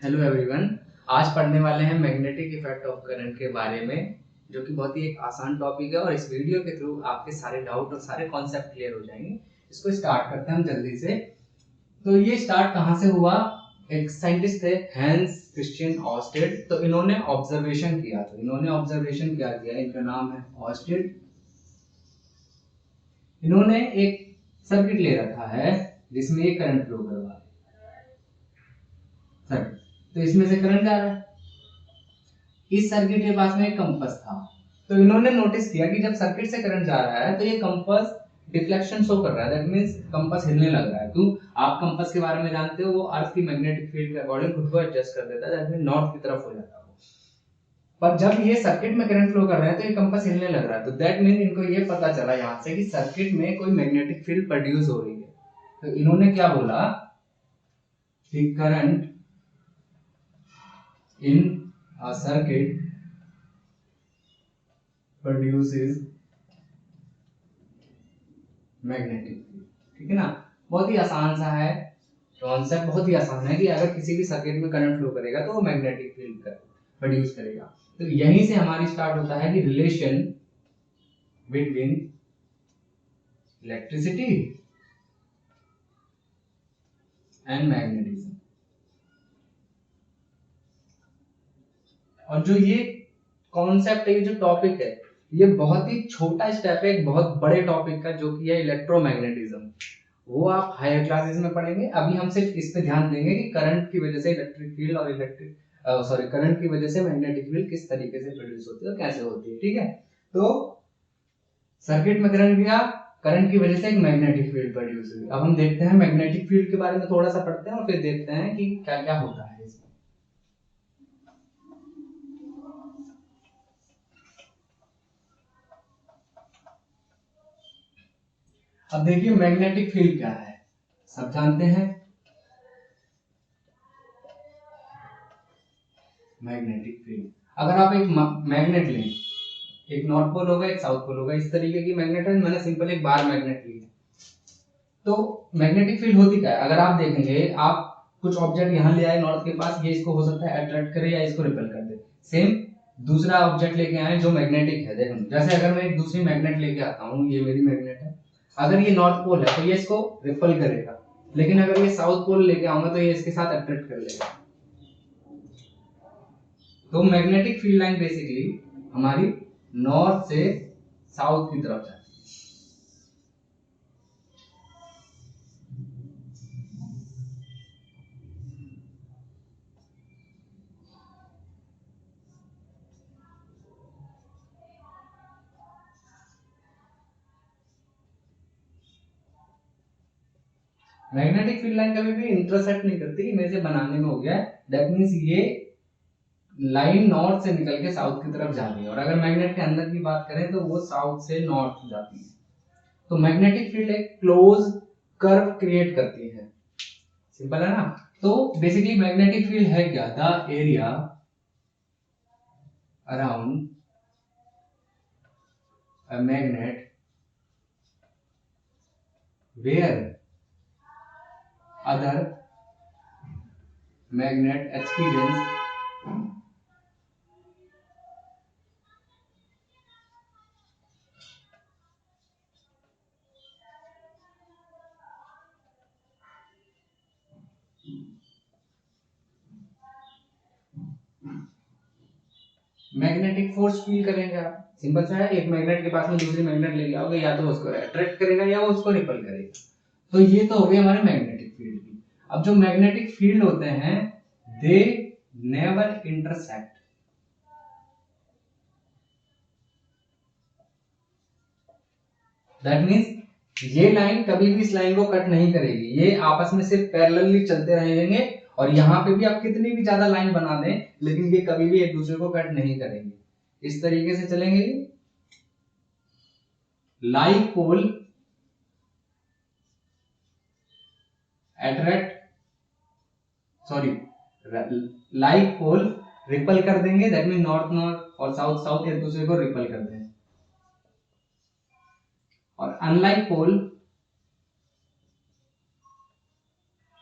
Hello everyone. आज पढ़ने वाले हैं मैग्नेटिक इफेक्ट ऑफ करंट के बारे में, जो कि बहुत ही एक आसान टॉपिक है और इस वीडियो के थ्रू आपके सारे डाउट और सारे कॉन्सेप्ट क्लियर हो जाएंगे। इसको स्टार्ट करते हैं हम जल्दी से। तो ये स्टार्ट कहाँ से हुआ? एक साइंटिस्ट थे हैंस क्रिश्चियन ऑस्टेड। तो इन्होंने ऑब्जर्वेशन किया। क्या किया? इनका नाम है ऑस्टेड। इन्होंने एक सर्किट ले रखा है जिसमें ये करंट फ्लो करवा रहा है। तो इसमें से करंट जा रहा है। इस सर्किट के पास में एक कंपास था। तो इन्होंने नोटिस किया कि जब सर्किट से करंट जा रहा है तो ये कंपास डिफ्लेक्शन शो कर रहा है। दैट मींस कंपास हिलने लग रहा है। क्यों? आप कंपास के बारे में जानते हो, वो अर्थ की मैग्नेटिक फील्ड के अकॉर्डिंग खुद को एडजस्ट कर देता है। दैट मींस नॉर्थ की तरफ हो जाता है वो। पर जब ये सर्किट में करंट फ्लो कर रहा है तो ये कंपास हिलने लग रहा है। तो दैट मींस इनको ये पता चला यहाँ से कि सर्किट में कोई मैग्नेटिक फील्ड प्रोड्यूस हो रही है। तो इन्होंने क्या बोला कि current in a circuit produces magnetic field. ठीक है ना? बहुत ही आसान सा है कॉन्सेप्ट। बहुत ही आसान है कि अगर किसी भी सर्किट में करंट फ्लो करेगा तो वो मैग्नेटिक फील्ड प्रोड्यूस करेगा। तो यहीं से हमारी स्टार्ट होता है कि relation between electricity and magnetism. और जो ये कॉन्सेप्ट है, ये जो टॉपिक है, ये बहुत ही छोटा स्टेप है एक बहुत बड़े टॉपिक का, जो कि है इलेक्ट्रोमैग्नेटिज्म। वो आप हायर क्लासेस में पढ़ेंगे। अभी हम सिर्फ इस पे ध्यान देंगे कि करंट की वजह से इलेक्ट्रिक फील्ड और करंट की वजह से मैग्नेटिक फील्ड किस तरीके से प्रोड्यूस होती है और कैसे होती है। ठीक है? तो सर्किट में करंट गया, करंट की वजह से एक मैग्नेटिक फील्ड प्रोड्यूस हुई। अब हम देखते हैं मैग्नेटिक फील्ड के बारे में थोड़ा सा पढ़ते हैं और फिर देखते हैं कि क्या क्या होता है इसमें। अब देखिए मैग्नेटिक फील्ड क्या है, सब जानते हैं। मैग्नेटिक फील्ड, अगर आप एक मैग्नेट लें, एक नॉर्थ पोल होगा एक साउथ पोल होगा, इस तरीके की मैग्नेट है। मैंने सिंपल एक बार मैग्नेट ली है। तो मैग्नेटिक फील्ड होती क्या है? अगर आप देखेंगे, आप कुछ ऑब्जेक्ट यहाँ ले आए नॉर्थ के पास, ये इसको हो सकता है अट्रैक्ट करे या इसको रिपेल कर दे। सेम दूसरा ऑब्जेक्ट लेके आए जो मैग्नेटिक है। देखो, जैसे अगर मैं एक दूसरी मैग्नेट लेके आता हूँ, ये मेरी मैग्नेट है। अगर ये नॉर्थ पोल है तो ये इसको रिपेल करेगा, लेकिन अगर ये साउथ पोल लेके आऊंगा तो ये इसके साथ अट्रैक्ट कर लेगा। तो मैग्नेटिक फील्ड लाइन बेसिकली हमारी नॉर्थ से साउथ की तरफ जाती है। मैग्नेटिक फील्ड लाइन कभी भी इंटरसेक्ट नहीं करती, इमेज बनाने में हो गया। दैट मींस ये लाइन नॉर्थ से निकल के साउथ की तरफ जा रही है। और अगर मैग्नेट के अंदर की बात करें तो वो साउथ से नॉर्थ जाती है। तो मैग्नेटिक फील्ड एक क्लोज कर्व क्रिएट करती है। सिंपल है ना? तो बेसिकली मैग्नेटिक फील्ड है क्या? The area around a magnet where other magnet experience magnetic force feel करेंगे आप। सिंपल सा है, एक मैग्नेट के पास में दूसरी मैग्नेट लेके आओगे, या तो उसको अट्रैक्ट करेगा या वो उसको रिपल करेगा। तो ये तो हो गई हमारे मैग्नेटिक फील्ड की। अब जो मैग्नेटिक फील्ड होते हैं, they never intersect. That means ये लाइन कभी भी इस लाइन को कट नहीं करेगी। ये आपस में सिर्फ पैरेलली चलते रहेंगे। और यहाँ पे भी आप कितनी भी ज्यादा लाइन बना दें, लेकिन ये कभी भी एक दूसरे को कट नहीं करेंगे। इस तरीके से चलेंगे। Like pole attract, sorry, like pole repel कर देंगे। दैट मीन नॉर्थ नॉर्थ और साउथ साउथ एक दूसरे को रिपल कर देंगे। और अनलाइक पोल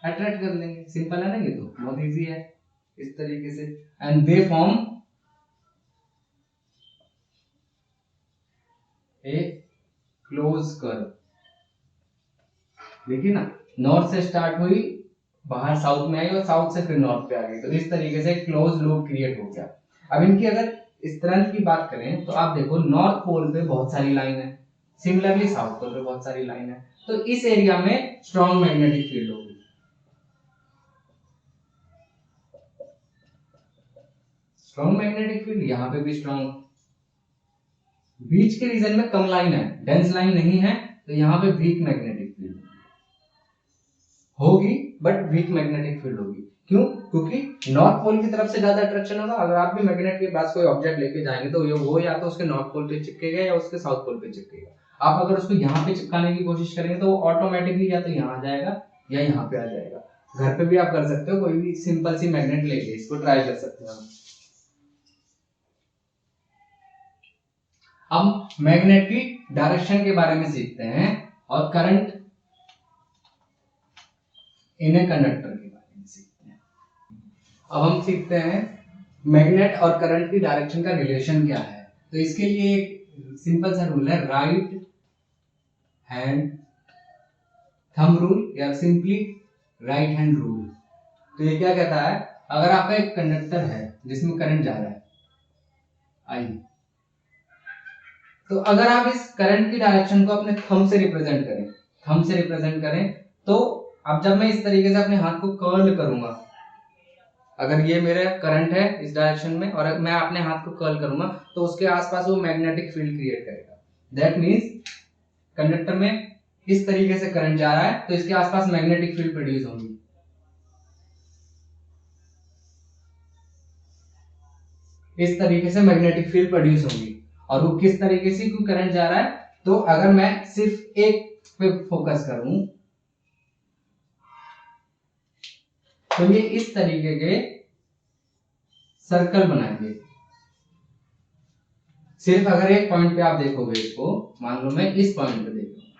अट्रैक्ट कर लेंगे। सिंपल है ना? ये तो बहुत इजी है। इस तरीके से, and they form A close curve. देखिए ना, नॉर्थ से स्टार्ट हुई, बाहर साउथ में आई और साउथ से फिर नॉर्थ पे आ गई, तो इस तरीके से क्लोज लूप क्रिएट हो गया। अब इनकी अगर स्ट्रेंथ की बात करें तो आप देखो नॉर्थ पोल पे बहुत सारी लाइन है, सिमिलरली साउथ पोल पे बहुत सारी लाइन है, तो इस एरिया में स्ट्रॉन्ग मैग्नेटिक फील्ड होगी। स्ट्रॉन्ग मैग्नेटिक फील्ड, यहाँ पे भी स्ट्रॉन्ग। बीच के रीजन में कम लाइन है, डेंस लाइन नहीं है, तो यहाँ पे वीक मैग्नेटिक फील्ड होगी, बट वीक मैग्नेटिक फील्ड होगी। क्यों? क्योंकि नॉर्थ पोल की तरफ से ज्यादा अट्रैक्शन होगा। अगर आप भी मैग्नेट के पास कोई ऑब्जेक्ट लेके जाएंगे तो वो या तो उसके नॉर्थ पोल पे चिपकेगा या उसके साउथ पोल पे चिपकेगा। आप अगर उसको यहाँ पे चिपकाने की कोशिश करेंगे तो वो ऑटोमेटिकली या तो यहाँ आ जाएगा या यहाँ पे आ जाएगा। घर पे भी आप कर सकते हो, कोई भी सिंपल सी मैग्नेट लेके इसको ट्राई कर सकते हो। अब मैग्नेट की डायरेक्शन के बारे में सीखते हैं और करंट इन ए कंडक्टर के बारे में सीखते हैं। अब हम सीखते हैं मैग्नेट और करंट की डायरेक्शन का रिलेशन क्या है। तो इसके लिए एक सिंपल सा रूल है, राइट हैंड थंब रूल या सिंपली राइट हैंड रूल। तो ये क्या कहता है, अगर आपका एक कंडक्टर है जिसमें करंट जा रहा है आई, तो अगर आप इस करंट की डायरेक्शन को अपने थंब से रिप्रेजेंट करें, तो अब जब मैं इस तरीके से अपने हाथ को कर्ल करूंगा, अगर ये मेरा करंट है इस डायरेक्शन में और मैं अपने हाथ को कर्ल करूंगा, तो उसके आसपास वो मैग्नेटिक फील्ड क्रिएट करेगा। दैट मींस कंडक्टर में इस तरीके से करंट जा रहा है तो इसके आसपास मैग्नेटिक फील्ड प्रोड्यूस होगी। इस तरीके से मैग्नेटिक फील्ड प्रोड्यूस होगी। और वो किस तरीके से, क्यों करंट जा रहा है, तो अगर मैं सिर्फ एक पे फोकस करूं तो ये इस तरीके के सर्कल बनाएंगे। सिर्फ अगर एक पॉइंट पे आप देखोगे इसको, मान लो मैं इस पॉइंट पे देख रहा हूं,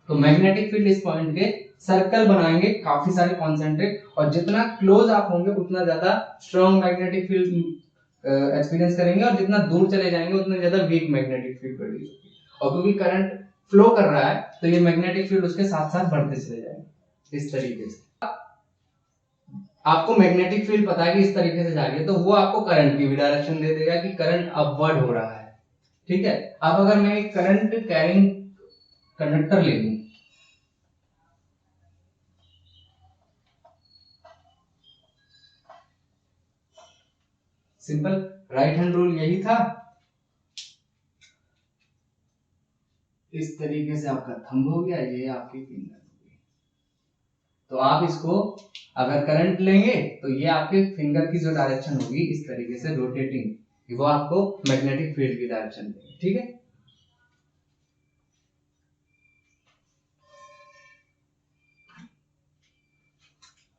तो मैग्नेटिक फील्ड इस पॉइंट के सर्कल बनाएंगे काफी सारे कॉन्सेंट्रिक, और जितना क्लोज आप होंगे उतना ज्यादा स्ट्रॉन्ग मैग्नेटिक फील्ड एक्सपीरियंस करेंगे, और जितना दूर चले जाएंगे उतना ज्यादा वीक मैग्नेटिक फील्ड प्रोड्यूस होगी। और क्योंकि करंट फ्लो कर रहा है तो ये मैग्नेटिक फील्ड उसके साथ साथ बढ़ते चले जाएंगे इस तरीके से। आपको मैग्नेटिक फील्ड पता है कि इस तरीके से जा रही है, तो वो आपको करंट की भी डायरेक्शन दे देगा कि करंट अपवर्ड हो रहा है। ठीक है। अब अगर मैं एक करंट कैरिंग कंडक्टर ले लूं, सिंपल राइट हैंड रूल यही था, इस तरीके से आपका थंब हो गया, ये आपकी फिंगर हो गई। तो आप इसको अगर करंट लेंगे तो ये आपके फिंगर की जो डायरेक्शन होगी इस तरीके से रोटेटिंग, वो आपको मैग्नेटिक फील्ड की डायरेक्शन देगी। ठीक है।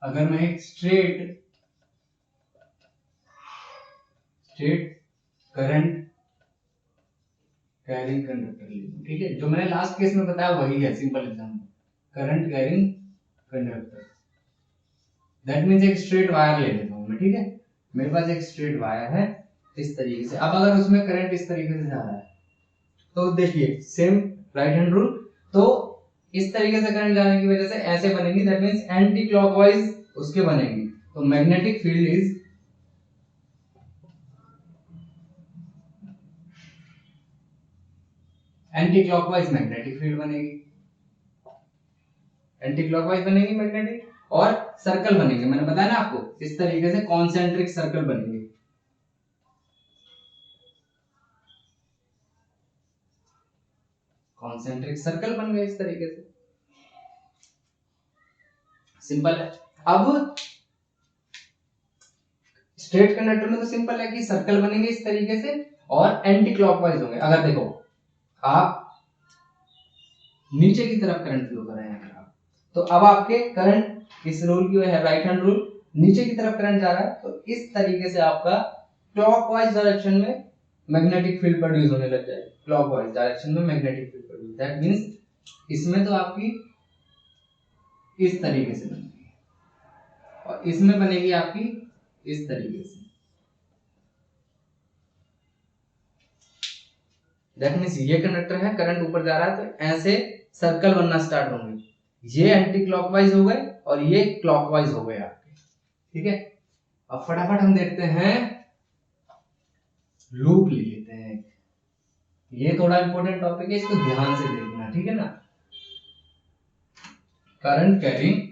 अगर मैं एक स्ट्रेट करंट कैरिंग कंडक्टर ले लूं, ठीक है, जो मैंने लास्ट केस में बताया वही है, simple example, current carrying conductor. That means एक स्ट्रेट वायर ले लेता हूं मैं। ठीक है, मेरे पास एक स्ट्रेट वायर है इस तरीके से। अब अगर उसमें करंट इस तरीके से जा रहा है तो देखिए सेम राइट हैंड रूल, तो इस तरीके से करंट जाने की वजह से ऐसे बनेंगी, दैट मींस एंटी क्लॉकवाइज उसके बनेंगी। तो magnetic field is anti clockwise magnetic field बनेगी, एंटी क्लॉकवाइज बनेगी मैग्नेटिक, और सर्कल बनेंगे, मैंने बताया ना आपको इस तरीके से कॉन्सेंट्रिक सर्कल बनेंगे। कॉन्सेंट्रिक सर्कल बन गए इस तरीके से, सिंपल है। अब स्ट्रेट कंडक्टर में तो सिंपल है कि सर्कल बनेंगे इस तरीके से और एंटी क्लॉकवाइज होंगे। अगर देखो आप नीचे की तरफ करंट फ्लो कर रहे हैं अगर आप, तो अब आपके करंट इस रूल की है राइट हैंड रूल, नीचे की तरफ करंट जा रहा है तो इस तरीके से आपका क्लॉकवाइज डायरेक्शन में मैग्नेटिक फील्ड प्रोड्यूस होने लग जाएगी। क्लॉकवाइज डायरेक्शन में magnetic field produce, that means इसमें तो आपकी इस तरीके से बनेगी और इसमें बनेगी आपकी इस तरीके से। दैट मीन्स ये कंडक्टर है, करंट ऊपर जा रहा है तो ऐसे सर्कल बनना स्टार्ट होंगे, ये एंटी क्लॉकवाइज हो गए और ये क्लॉकवाइज हो गए आपके। ठीक है, अब फटाफट हम देखते हैं, लूप ले लेते हैं। ये थोड़ा इंपॉर्टेंट टॉपिक है, इसको ध्यान से देखना, ठीक है ना। Current carrying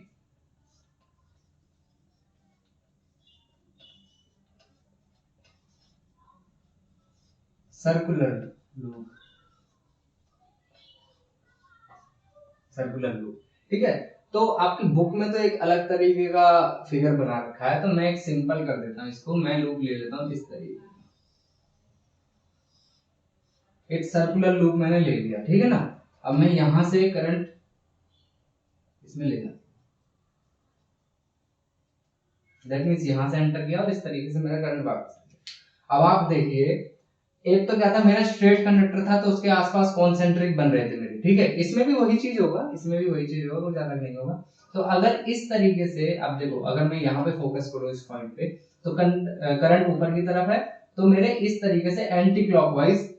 circular loop, circular loop. ठीक है, तो आपकी बुक में तो एक अलग तरीके का फिगर बना रखा है, तो मैं एक सिंपल कर देता हूँ इसको, मैं लूप ले लेता हूँ इस तरीके से। एक सर्कुलर लूप मैंने ले लिया, ठीक है ना। अब मैं यहां से करंट इसमें ले जाता, दैट मीन्स यहां से एंटर किया और इस तरीके से मेरा करंट वापस आ गया। अब आप देखिए, एक तो क्या था, मेरा स्ट्रेट कंडक्टर था तो उसके आसपास कॉन्सेंट्रिक बन रहे थे मेरे, ठीक है। इसमें भी वही चीज होगा, इसमें भी वही चीज होगा, कुछ ज्यादा नहीं होगा। तो अगर इस तरीके से अब देखो, अगर मैं यहाँ पे फोकस करूँ इस पॉइंट पे, तो करंट ऊपर की तरफ है, तो मेरे इस तरीके से एंटी क्लॉकवाइज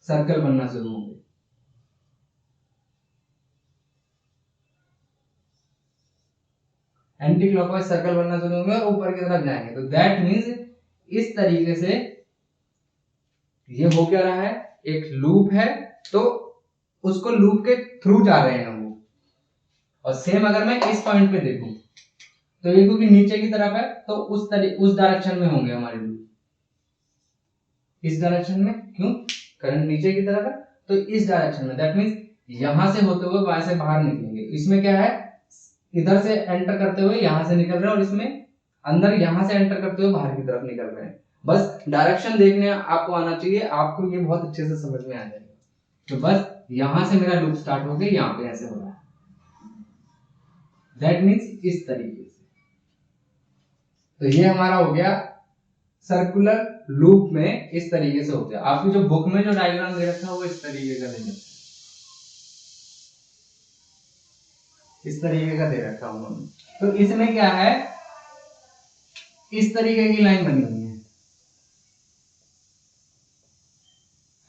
सर्कल बनना शुरू होंगे। एंटी क्लॉकवाइज सर्कल बनना शुरू होंगे और ऊपर की तरफ जाएंगे, तो दैट मीन्स इस तरीके से ये हो क्या रहा है, एक लूप है, तो उसको लूप के थ्रू जा रहे हैं वो। और सेम अगर मैं इस पॉइंट पे देखूं, तो ये क्योंकि नीचे की तरफ है तो उस डायरेक्शन में होंगे हमारे लूप, इस डायरेक्शन में। क्यों, करंट नीचे की तरफ है तो इस डायरेक्शन में, दैट मीन्स यहां से होते हुए वहां से बाहर निकलेंगे। इसमें क्या है, इधर से एंटर करते हुए यहां से निकल रहे हैं, और इसमें अंदर यहां से एंटर करते हुए बाहर की तरफ निकल रहे हैं। बस डायरेक्शन देखने आपको आना चाहिए, आपको ये बहुत अच्छे से समझ में आ जाएगा। तो बस यहां से मेरा लूप स्टार्ट हो गया, यहाँ पे ऐसे हो रहा है, दैट मीन्स इस तरीके से। तो ये हमारा हो गया सर्कुलर लूप में, इस तरीके से हो गया। आपकी जो बुक में जो डायग्राम दे रखा है वो इस तरीके का दे रखा है, इस तरीके का दे रखा है उन्होंने। तो इसमें क्या है, इस तरीके की लाइन बनी हुई है।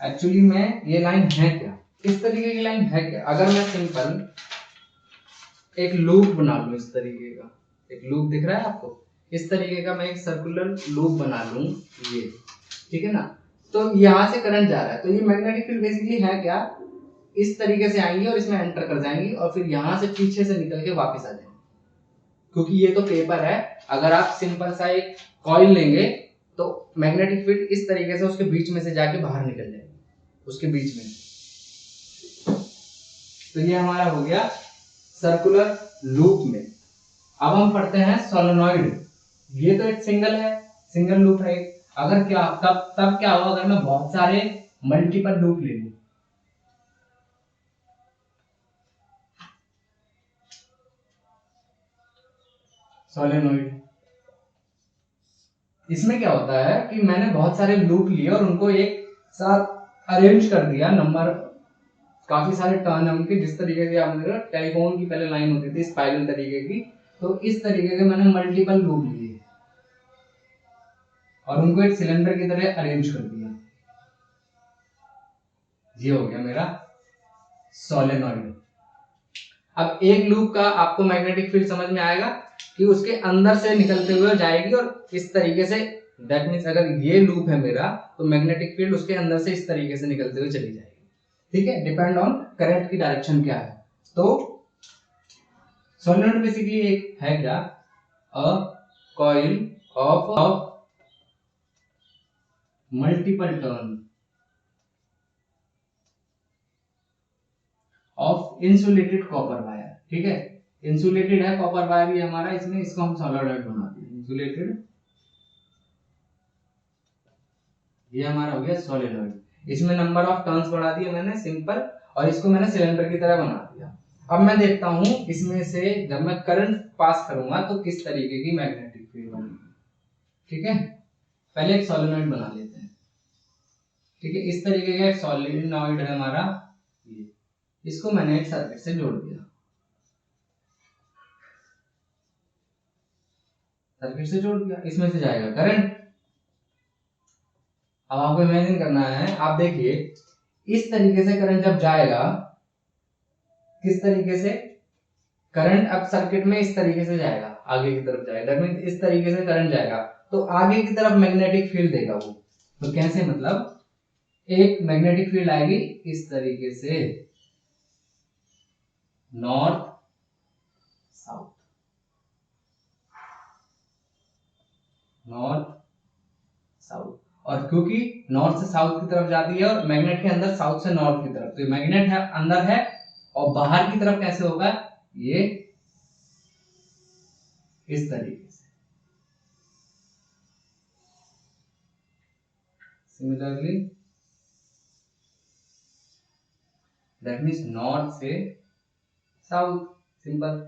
एक्चुअली में ये लाइन है क्या, इस तरीके की लाइन है क्या। अगर मैं सिंपल एक लूप बना लूं, इस तरीके का एक लूप दिख रहा है आपको, इस तरीके का मैं एक सर्कुलर लूप बना लूं, ये, ठीक है ना। तो यहां से करंट जा रहा है, तो ये मैग्नेटिक फील्ड बेसिकली है क्या, इस तरीके से आएंगी और इसमें एंटर कर जाएंगी और फिर यहां से पीछे से निकल के वापस आ जाएंगे। क्योंकि ये तो पेपर है, अगर आप सिंपल सा एक कॉइल लेंगे तो मैग्नेटिक फील्ड इस तरीके से उसके बीच में से जाके बाहर निकल जाएगी, उसके बीच में। तो ये हमारा हो गया सर्कुलर लूप में। अब हम पढ़ते हैं सोलेनॉइड। ये तो एक सिंगल है, सिंगल लूप है। अगर क्या तब क्या होगा, अगर मैं बहुत सारे मल्टीपल लूप ले लूं, सोलेनॉइड, इसमें क्या होता है कि मैंने बहुत सारे लूप लिए और उनको एक साथ अरेंज कर दिया, नंबर काफी सारे टर्न है उनके, जिस तरीके से आपने टेलीफोन की पहले लाइन होती थी स्पाइरल तरीके की, तो इस तरीके के मैंने मल्टीपल लूप लिए और उनको एक सिलेंडर की तरह अरेंज कर दिया। ये हो गया मेरा सोलेनॉइड। अब एक लूप का आपको मैग्नेटिक फील्ड समझ में आएगा कि उसके अंदर से निकलते हुए जाएगी और इस तरीके से, दैट मीन्स अगर ये लूप है मेरा तो मैग्नेटिक फील्ड उसके अंदर से इस तरीके से निकलते हुए चली जाएगी। ठीक है, डिपेंड ऑन करंट की डायरेक्शन क्या है। तो सोलेनॉइड बेसिकली एक है क्या, a coil of multiple turn off insulated copper wire. ठीक है, इंसुलेटेड है कॉपर वायर ये हमारा, इसमें इसको हम सोलेनॉइड बनाते हैं, इंसुलेटेड, ये हमारा हो गया सोलेनॉइड। इसमें नंबर ऑफ टर्न्स बढ़ा दिए मैंने सिंपल, और इसको मैंने सिलेंडर की तरह बना दिया। अब मैं देखता हूं इसमें से जब मैं करंट पास करूंगा तो किस तरीके की मैग्नेटिक फील्ड बनेगी। ठीक है, पहले एक सोलेनॉइड बना लेते हैं। ठीक है, इस तरीके का एक सोलेनॉइड है हमारा, ये, इसको मैंने एक सर्किट से जोड़ दिया। सर्किट से जोड़ दिया, इसमें से जाएगा करंट। अब आपको इमेजिन करना है, आप देखिए इस तरीके से करंट जब जाएगा, किस तरीके से करंट अब सर्किट में इस तरीके से जाएगा, आगे की तरफ जाएगा, दैट मींस इस तरीके से करंट जाएगा तो आगे की तरफ मैग्नेटिक फील्ड देगा वो। तो कैसे, मतलब एक मैग्नेटिक फील्ड आएगी इस तरीके से नॉर्थ साउथ, नॉर्थ साउथ, और क्योंकि नॉर्थ से साउथ की तरफ जाती है और मैग्नेट के अंदर साउथ से नॉर्थ की तरफ, तो मैग्नेट है अंदर है और बाहर की तरफ कैसे होगा, ये इस तरीके से। सिमिलरली दैट मीन्स नॉर्थ से साउथ, सिंपल।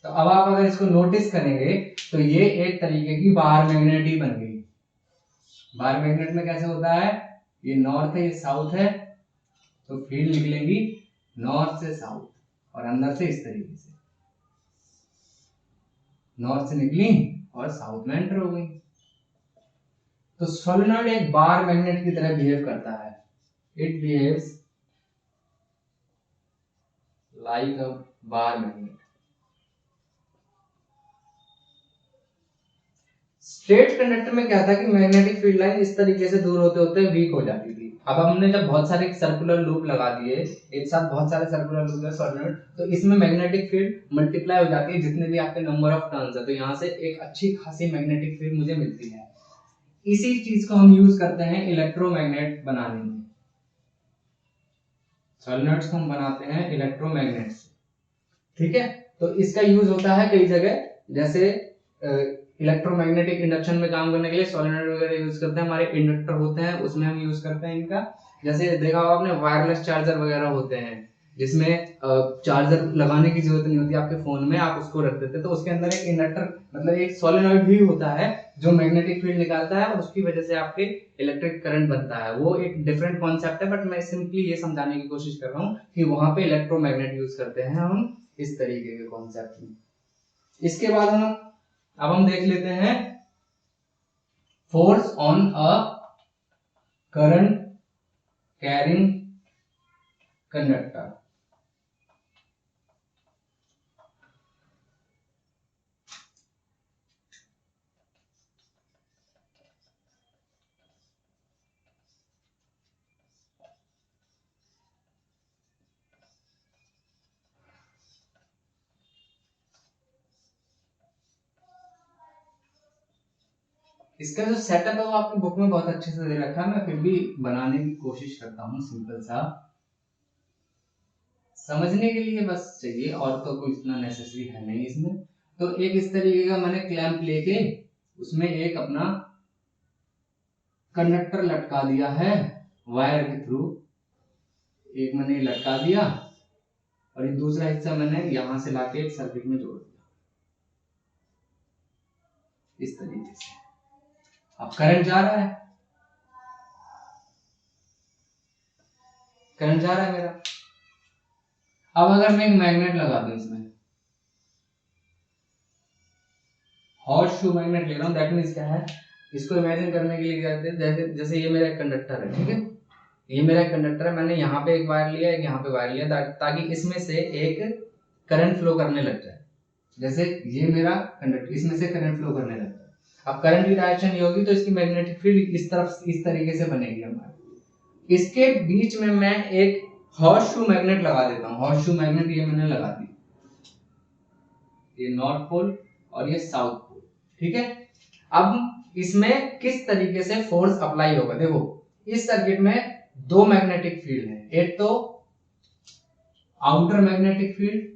तो अब आप अगर इसको नोटिस करेंगे तो ये एक तरीके की बार मैग्नेट ही बन गई। बार मैग्नेट में कैसे होता है, ये नॉर्थ है ये साउथ है, तो फील्ड निकलेंगी नॉर्थ से साउथ और अंदर से इस तरीके से, नॉर्थ से निकली और साउथ में एंटर हो गई। तो सोलेनॉइड एक बार मैग्नेट की तरह बिहेव करता है, it behaves like a bar magnet. Straight conductor में क्या था कि मैग्नेटिक फील्ड लाइन इस तरीके से दूर होते होते वीक हो जाती थी। अब हमने जब बहुत सारे सर्कुलर लूप लगा दिए, एक साथ बहुत सारे सर्कुलर लूप है सोलेनॉइड, तो इसमें मैग्नेटिक फील्ड मल्टीप्लाई हो जाती है जितने भी आपके नंबर ऑफ टर्न्स है, तो यहाँ से एक अच्छी खासी मैग्नेटिक फील्ड मुझे मिलती है। इसी चीज को हम यूज करते हैं इलेक्ट्रोमैग्नेट बनाने में। सोलेनॉइड्स को हम बनाते हैं इलेक्ट्रोमैग्नेट से, ठीक है। तो इसका यूज होता है कई जगह, जैसे इलेक्ट्रोमैग्नेटिक इंडक्शन में काम करने के लिए सोलेनॉइड वगैरह यूज करते हैं, हमारे इंडक्टर होते हैं उसमें हम यूज करते हैं इनका। जैसे देखा होगा आपने वायरलेस चार्जर वगैरह होते हैं जिसमें चार्जर लगाने की जरूरत नहीं होती आपके फोन में, आप उसको रख देते, तो उसके अंदर एक इंडक्टर मतलब एक सोलेनॉइड भी होता है जो मैग्नेटिक फील्ड निकालता है और उसकी वजह से आपके इलेक्ट्रिक करंट बनता है। वो एक डिफरेंट कॉन्सेप्ट है, बट मैं सिंपली ये समझाने की कोशिश कर रहा हूँ कि वहां पे इलेक्ट्रोमैग्नेट यूज करते हैं हम इस तरीके के कॉन्सेप्ट में। इसके बाद हम देख लेते हैं force on a current carrying conductor. इसका जो सेटअप है वो आपकी बुक में बहुत अच्छे से दे रखा है, मैं फिर भी बनाने की कोशिश करता हूँ सिंपल सा, समझने के लिए बस चाहिए, और तो कोई इतना नेसेसरी है नहीं इसमें। तो एक इस तरीके का मैंने क्लैंप लेके उसमें एक अपना कंडक्टर लटका दिया है वायर के थ्रू, एक मैंने लटका दिया और ये दूसरा हिस्सा मैंने यहां से लाके एक सर्किट में जोड़ दिया इस तरीके से। अब करंट जा रहा है, करंट जा रहा है मेरा। अब अगर मैं एक मैग्नेट लगा दूं इसमें, हॉर्स शू मैग्नेट ले रहा हूं, दैट मींस क्या है, इसको इमेजिन करने के लिए क्या करते हैं, जैसे जैसे ये मेरा कंडक्टर है, ठीक है, ये मेरा कंडक्टर है, मैंने यहाँ पे एक वायर लिया, एक यहाँ पे वायर लिया, ताकि इसमें से एक करंट फ्लो करने लग जाए। जैसे ये मेरा कंडक्टर, इसमें से करंट फ्लो करने लगता है। अब करंट की डायरेक्शन ये होगी तो इसकी मैग्नेटिक फील्ड इस तरफ इस तरीके से बनेगी हमारी। इसके बीच में मैं एक हॉर्स शू मैग्नेट लगा देता हूँ। हॉर्स शू मैग्नेट ये मैंने लगा दी, ये नॉर्थ पोल और ये साउथ पोल, ठीक है। अब इसमें किस तरीके से फोर्स अप्लाई होगा, देखो इस सर्किट में दो मैग्नेटिक फील्ड है, एक तो आउटर मैग्नेटिक फील्ड,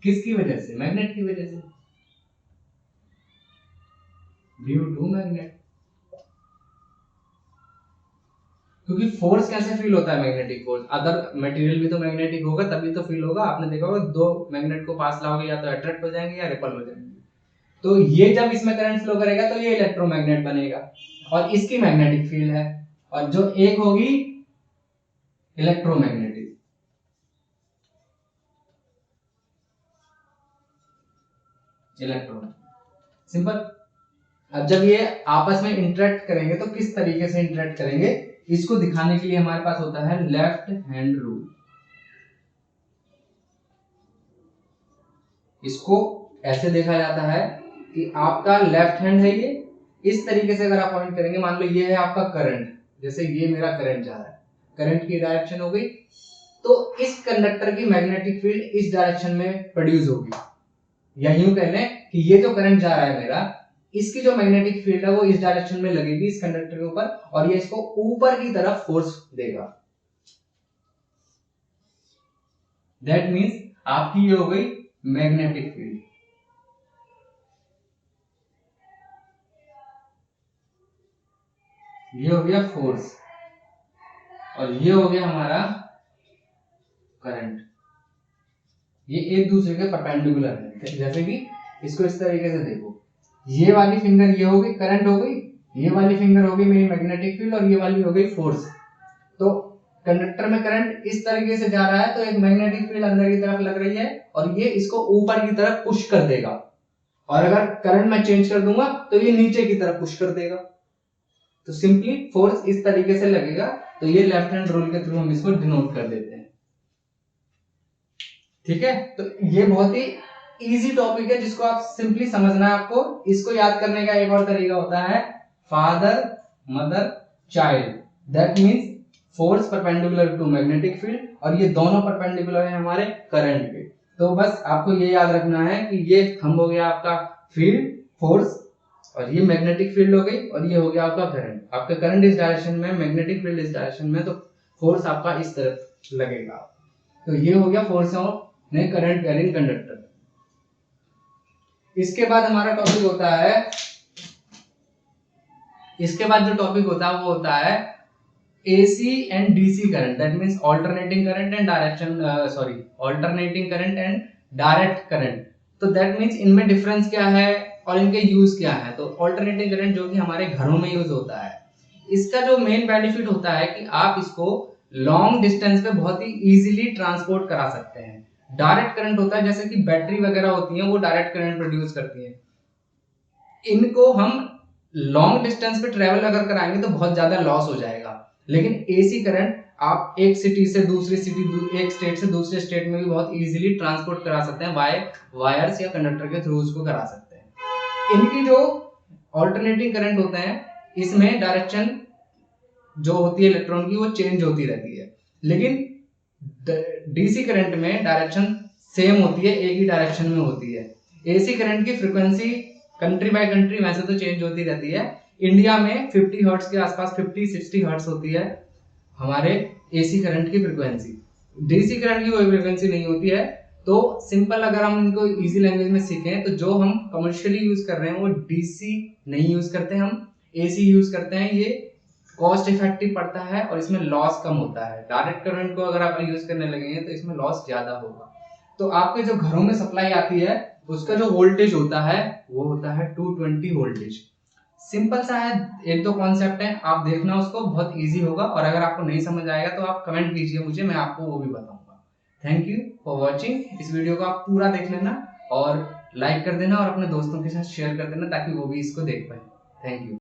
किसकी वजह से, मैग्नेट की वजह से, ड्यू टू मैग्नेट। क्योंकि फोर्स कैसे फील होता है, मैग्नेटिक फोर्स, अदर मटेरियल भी तो मैग्नेटिक होगा तभी तो फील होगा। आपने देखा होगा दो मैग्नेट को पास लाओगे या तो अट्रैक्ट हो जाएंगे या रिपल हो जाएंगे, तो ये जब इसमें करंट फ्लो करेगा तो ये इलेक्ट्रोमैग्नेट बनेगा और इसकी मैग्नेटिक फील्ड है। और जो एक होगी इलेक्ट्रोमैग्नेटिक। सिंपल। अब जब ये आपस में इंटरेक्ट करेंगे तो किस तरीके से इंटरेक्ट करेंगे, इसको दिखाने के लिए हमारे पास होता है लेफ्ट हैंड रूल। इसको ऐसे देखा जाता है कि आपका लेफ्ट हैंड है ये, इस तरीके से अगर आप पॉइंट करेंगे, मान लो ये है आपका करंट, जैसे ये मेरा करंट जा रहा है, करंट की डायरेक्शन हो गई, तो इस कंडक्टर की मैग्नेटिक फील्ड इस डायरेक्शन में प्रोड्यूस होगी, या यूं कह लें कि ये जो करंट जा रहा है मेरा, इसकी जो मैग्नेटिक फील्ड है वो इस डायरेक्शन में लगेगी इस कंडक्टर के ऊपर, और ये इसको ऊपर की तरफ फोर्स देगा। दैट मींस आपकी ये हो गई मैग्नेटिक फील्ड। ये हो गया फोर्स, और ये हो गया हमारा करंट। ये एक दूसरे के परपेंडिकुलर है, जैसे कि इसको इस तरीके से देखो, ये वाली फिंगर ये हो गई करंट हो गई, ये वाली फिंगर हो गई मेरी मैग्नेटिक फील्ड, और ये वाली हो गई फोर्स। तो कंडक्टर में करंट इस तरीके से जा रहा है तो एक मैग्नेटिक फील्ड अंदर की तरफ लग रही है, और ये इसको ऊपर की तरफ पुश कर देगा, और अगर करंट मैं चेंज कर दूंगा तो ये नीचे की तरफ पुश कर देगा। तो सिंपली फोर्स इस तरीके से लगेगा, तो ये लेफ्ट हैंड रूल के थ्रू हम इसको डिनोट कर देते हैं। ठीक है, तो ये बहुत ही इजी टॉपिक है जिसको आप सिंपली समझना है आपको। इसको याद करने का एक और तरीका होता है father mother child. That means force perpendicular to magnetic field, और ये दोनों परपेंडिकुलर है हमारे करंट के। तो बस आपको ये याद रखना है कि ये थंब हो गया आपका फील्ड फोर्स, और ये मैग्नेटिक फील्ड हो गई, और ये हो गया आपका करंट। आपका करंट इस डायरेक्शन में, मैग्नेटिक फील्ड इस डायरेक्शन में, तो फोर्स आपका इस तरफ लगेगा। तो ये हो गया force of current carrying conductor. इसके बाद हमारा टॉपिक होता है, इसके बाद जो टॉपिक होता है वो होता है AC and DC current. That means alternating current and alternating current and direct current. तो दैट मींस इनमें डिफरेंस क्या है और इनके यूज क्या है। तो ऑल्टरनेटिंग करंट जो कि हमारे घरों में यूज होता है, इसका जो मेन बेनिफिट होता है कि आप इसको लॉन्ग डिस्टेंस पे बहुत ही इजीली ट्रांसपोर्ट करा सकते हैं। डायरेक्ट करंट होता है, जैसे कि बैटरी वगैरह होती है वो डायरेक्ट करंट प्रोड्यूस करती है, इनको हम लॉन्ग डिस्टेंस पे ट्रेवल अगर कराएंगे तो बहुत ज्यादा लॉस हो जाएगा। लेकिन AC करंट आप एक सिटी से दूसरी सिटी, एक स्टेट से दूसरे स्टेट में भी बहुत इजीली ट्रांसपोर्ट करा सकते हैं, वायर्स या कंडक्टर के थ्रू उसको करा सकते हैं। इनकी जो ऑल्टरनेटिंग करंट होते हैं, इसमें डायरेक्शन जो होती है इलेक्ट्रॉन की वो चेंज होती रहती है, लेकिन DC करंट में डायरेक्शन सेम होती है, एक ही डायरेक्शन में होती है। AC करंट की फ्रीक्वेंसी कंट्री बाय कंट्री वैसे तो चेंज होती रहती है। इंडिया में 50 हर्ट्ज के आसपास 50-60 हर्ट्ज होती है हमारे AC करंट की फ्रीक्वेंसी। DC करंट की कोई फ्रीक्वेंसी नहीं होती है। तो सिंपल अगर हम इनको इजी लैंग्वेज में सीखें तो जो हम कमर्शियली यूज कर रहे हैं वो DC नहीं यूज करते, हम AC यूज करते हैं। ये कॉस्ट इफेक्टिव पड़ता है और इसमें लॉस कम होता है। डायरेक्ट करंट को अगर आप यूज करने लगेंगे तो इसमें लॉस ज्यादा होगा। तो आपके जो घरों में सप्लाई आती है उसका जो वोल्टेज होता है वो होता है 220 वोल्टेज। सिंपल सा है, एक दो कॉन्सेप्ट है, आप देखना उसको, बहुत इजी होगा। और अगर आपको नहीं समझ आएगा तो आप कमेंट कीजिए मुझे, मैं आपको वो भी बताऊंगा। Thank you for watching. इस वीडियो को आप पूरा देख लेना और लाइक कर देना और अपने दोस्तों के साथ शेयर कर देना ताकि वो भी इसको देख पाए। Thank you.